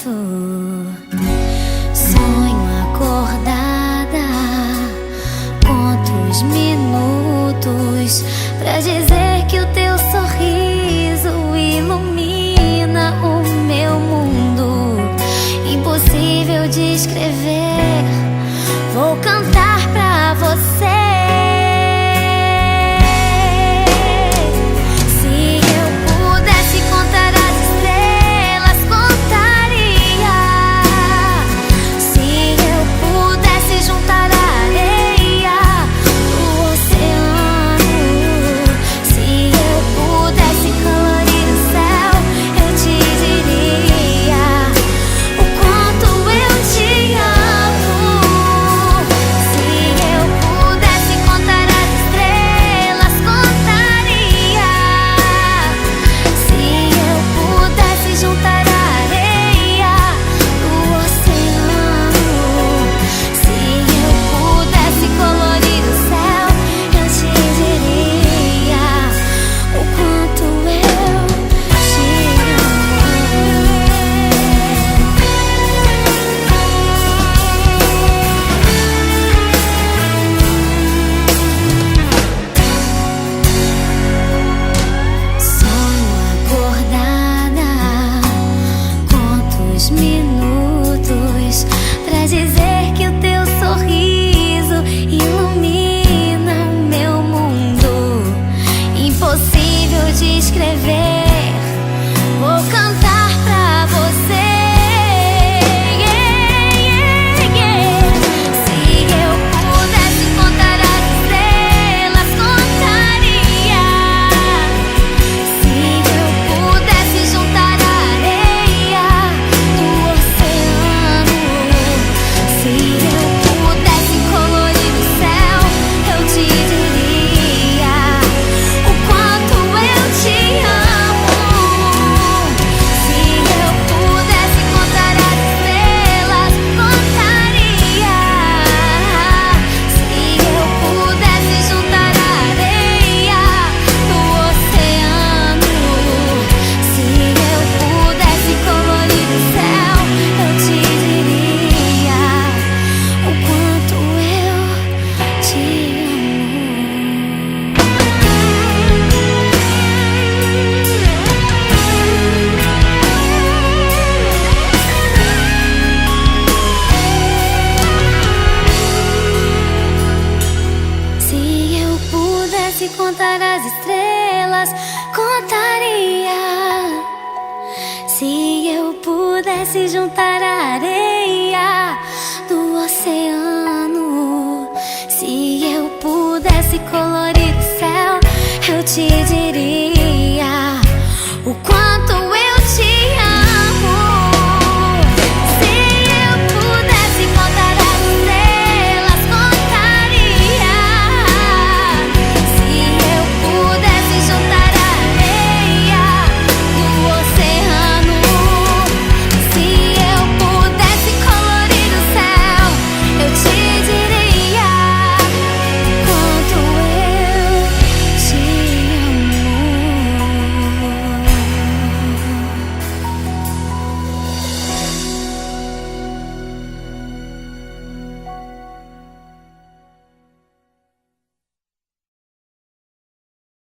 momento. Sonho acordada, conto os minutos pra dizer que o teu sorriso ilumina o meu mundo. Impossível de escrever, vou cantar pra você. Minutos pra dizer que o teu sorriso ilumina o meu mundo. Impossível de escrever, vou cantar pra você. Se contar as estrelas, contaria. Se eu pudesse juntar a areia do oceano, se eu pudesse colorir o céu, eu te diria.